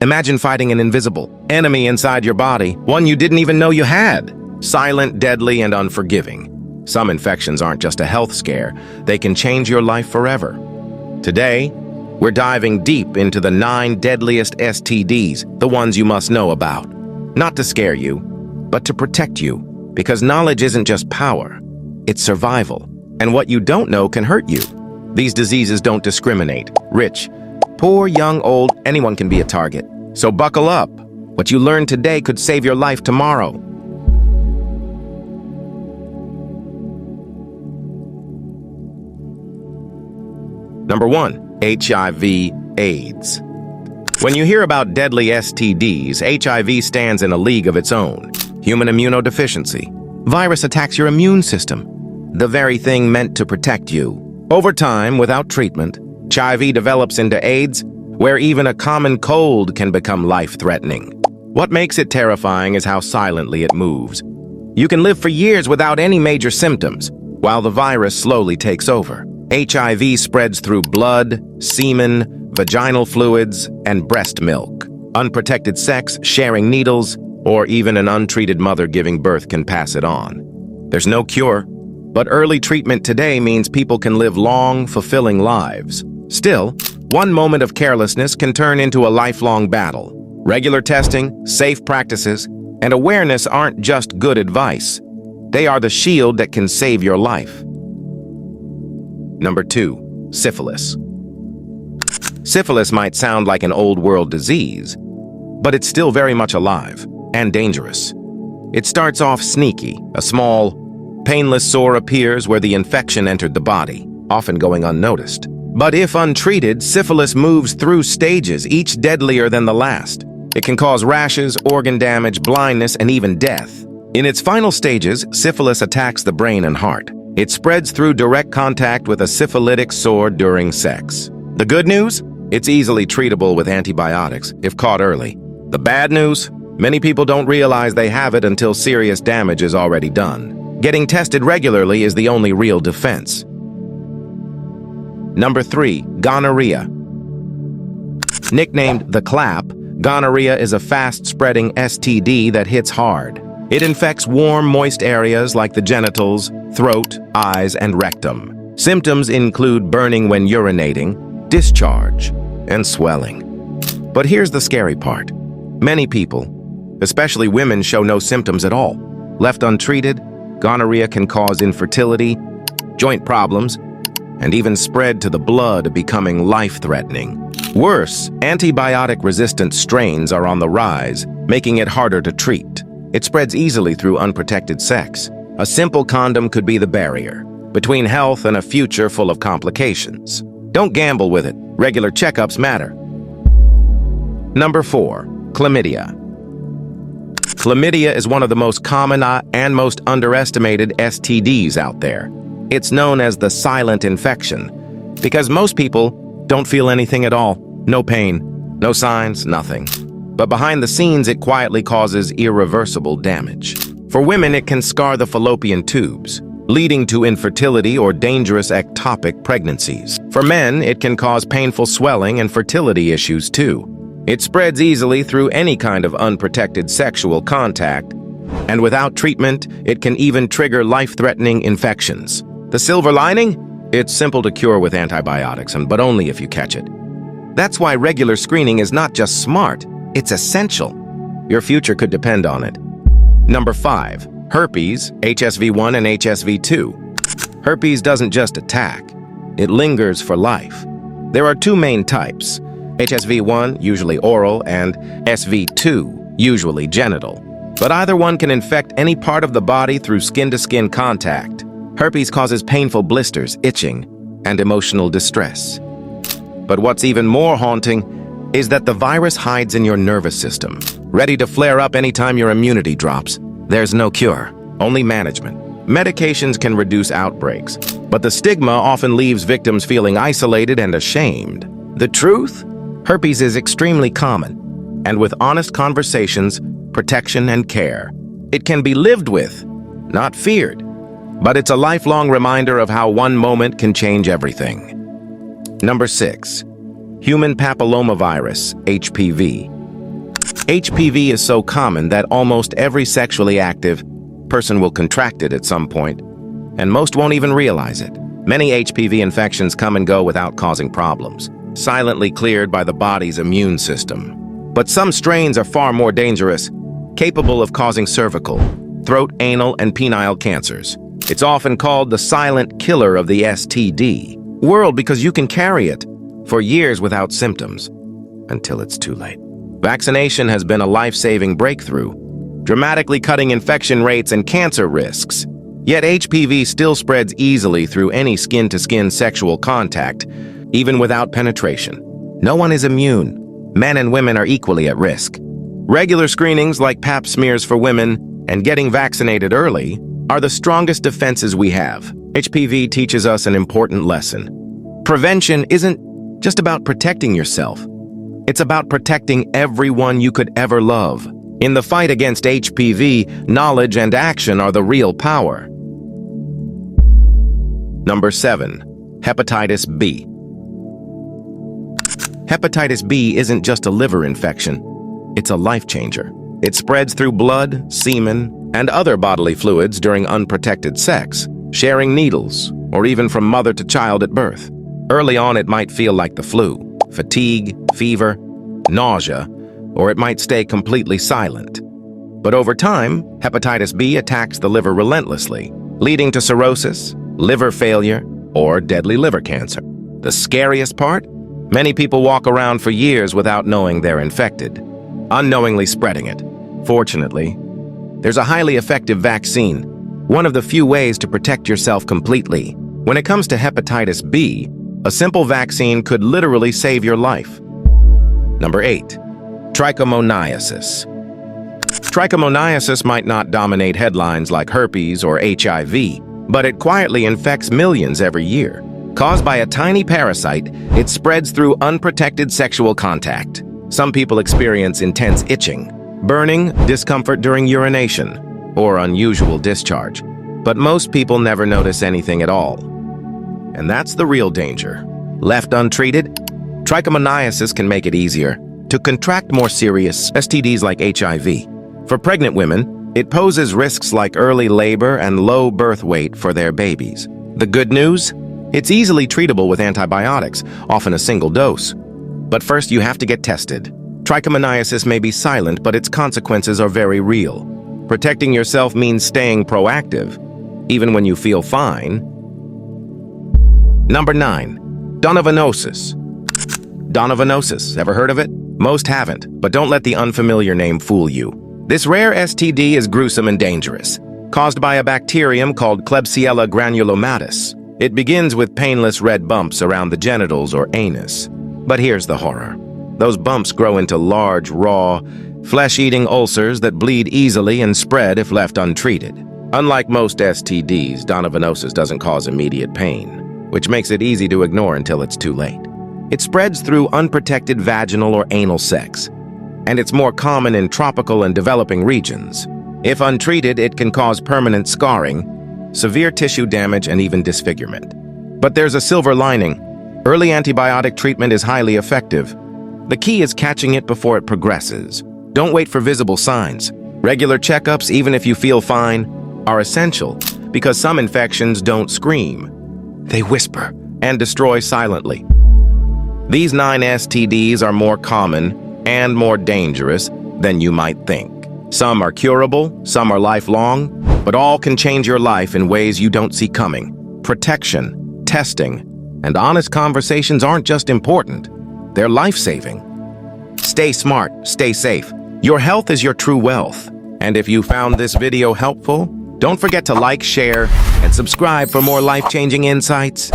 Imagine fighting an invisible enemy inside your body, one you didn't even know you had. Silent, deadly, and unforgiving. Some infections aren't just a health scare, they can change your life forever. Today, we're diving deep into the 9 deadliest STDs, the ones you must know about. Not to scare you, but to protect you, because knowledge isn't just power, it's survival. And what you don't know can hurt you. These diseases don't discriminate. Rich, poor, young, old, anyone can be a target. So buckle up. What you learn today could save your life tomorrow. Number 1, HIV/AIDS. When you hear about deadly STDs, HIV stands in a league of its own. Human immunodeficiency. Virus attacks your immune system, the very thing meant to protect you. Over time, without treatment, HIV develops into AIDS, where even a common cold can become life-threatening. What makes it terrifying is how silently it moves. You can live for years without any major symptoms, while the virus slowly takes over. HIV spreads through blood, semen, vaginal fluids, and breast milk. Unprotected sex, sharing needles, or even an untreated mother giving birth can pass it on. There's no cure, but early treatment today means people can live long, fulfilling lives. Still, one moment of carelessness can turn into a lifelong battle. Regular testing, safe practices, and awareness aren't just good advice. They are the shield that can save your life. Number 2, syphilis. Syphilis might sound like an old-world disease, but it's still very much alive and dangerous. It starts off sneaky. A small, painless sore appears where the infection entered the body, often going unnoticed. But if untreated, syphilis moves through stages, each deadlier than the last. It can cause rashes, organ damage, blindness, and even death. In its final stages, syphilis attacks the brain and heart. It spreads through direct contact with a syphilitic sore during sex. The good news? It's easily treatable with antibiotics if caught early. The bad news? Many people don't realize they have it until serious damage is already done. Getting tested regularly is the only real defense. Number 3, gonorrhea. Nicknamed the clap, gonorrhea is a fast-spreading STD that hits hard. It infects warm, moist areas like the genitals, throat, eyes, and rectum. Symptoms include burning when urinating, discharge, and swelling. But here's the scary part. Many people, especially women, show no symptoms at all. Left untreated, gonorrhea can cause infertility, joint problems, and even spread to the blood, becoming life-threatening. Worse, antibiotic-resistant strains are on the rise, making it harder to treat. It spreads easily through unprotected sex. A simple condom could be the barrier between health and a future full of complications. Don't gamble with it. Regular checkups matter. Number 4, chlamydia. Chlamydia is one of the most common and most underestimated STDs out there. It's known as the silent infection because most people don't feel anything at all. No pain, no signs, nothing. But behind the scenes, it quietly causes irreversible damage. For women, it can scar the fallopian tubes, leading to infertility or dangerous ectopic pregnancies. For men, it can cause painful swelling and fertility issues too. It spreads easily through any kind of unprotected sexual contact, and without treatment, it can even trigger life-threatening infections. The silver lining? It's simple to cure with antibiotics, but only if you catch it. That's why regular screening is not just smart, it's essential. Your future could depend on it. Number 5, herpes, HSV1 and HSV2. Herpes doesn't just attack, it lingers for life. There are 2 main types, HSV1, usually oral, and SV2, usually genital. But either one can infect any part of the body through skin-to-skin contact. Herpes causes painful blisters, itching, and emotional distress. But what's even more haunting is that the virus hides in your nervous system, ready to flare up anytime your immunity drops. There's no cure, only management. Medications can reduce outbreaks, but the stigma often leaves victims feeling isolated and ashamed. The truth? Herpes is extremely common, and with honest conversations, protection, and care, it can be lived with, not feared. But it's a lifelong reminder of how one moment can change everything. Number 6, human papillomavirus, HPV. HPV is so common that almost every sexually active person will contract it at some point, and most won't even realize it. Many HPV infections come and go without causing problems, silently cleared by the body's immune system. But some strains are far more dangerous, capable of causing cervical, throat, anal, and penile cancers. It's often called the silent killer of the STD world because you can carry it for years without symptoms, until it's too late. Vaccination has been a life-saving breakthrough, dramatically cutting infection rates and cancer risks. Yet HPV still spreads easily through any skin-to-skin sexual contact, even without penetration. No one is immune. Men and women are equally at risk. Regular screenings like Pap smears for women and getting vaccinated early are the strongest defenses we have. HPV teaches us an important lesson. Prevention isn't just about protecting yourself. It's about protecting everyone you could ever love. In the fight against HPV, knowledge and action are the real power. Number 7. Hepatitis B. Hepatitis B isn't just a liver infection. It's a life changer. It spreads through blood, semen, and other bodily fluids during unprotected sex, sharing needles, or even from mother to child at birth. Early on, it might feel like the flu, fatigue, fever, nausea, or it might stay completely silent. But over time, hepatitis B attacks the liver relentlessly, leading to cirrhosis, liver failure, or deadly liver cancer. The scariest part? Many people walk around for years without knowing they're infected, unknowingly spreading it. Fortunately, there's a highly effective vaccine, one of the few ways to protect yourself completely. When it comes to hepatitis B, a simple vaccine could literally save your life. Number 8. Trichomoniasis. Trichomoniasis might not dominate headlines like herpes or HIV, but it quietly infects millions every year. Caused by a tiny parasite, it spreads through unprotected sexual contact. Some people experience intense itching, burning, discomfort during urination, or unusual discharge. But most people never notice anything at all. And that's the real danger. Left untreated, trichomoniasis can make it easier to contract more serious STDs like HIV. For pregnant women, it poses risks like early labor and low birth weight for their babies. The good news? It's easily treatable with antibiotics, often a single dose. But first, you have to get tested. Trichomoniasis may be silent, but its consequences are very real. Protecting yourself means staying proactive, even when you feel fine. Number 9. Donovanosis. Donovanosis, ever heard of it? Most haven't, but don't let the unfamiliar name fool you. This rare STD is gruesome and dangerous, caused by a bacterium called Klebsiella granulomatis. It begins with painless red bumps around the genitals or anus. But here's the horror. Those bumps grow into large, raw, flesh-eating ulcers that bleed easily and spread if left untreated. Unlike most STDs, donovanosis doesn't cause immediate pain, which makes it easy to ignore until it's too late. It spreads through unprotected vaginal or anal sex, and it's more common in tropical and developing regions. If untreated, it can cause permanent scarring, severe tissue damage, and even disfigurement. But there's a silver lining. Early antibiotic treatment is highly effective. The key is catching it before it progresses. Don't wait for visible signs. Regular checkups, even if you feel fine, are essential because some infections don't scream. They whisper and destroy silently. These 9 STDs are more common and more dangerous than you might think. Some are curable, some are lifelong, but all can change your life in ways you don't see coming. Protection, testing, and honest conversations aren't just important, they're life-saving. Stay smart, stay safe. Your health is your true wealth. And if you found this video helpful, don't forget to like, share, and subscribe for more life-changing insights.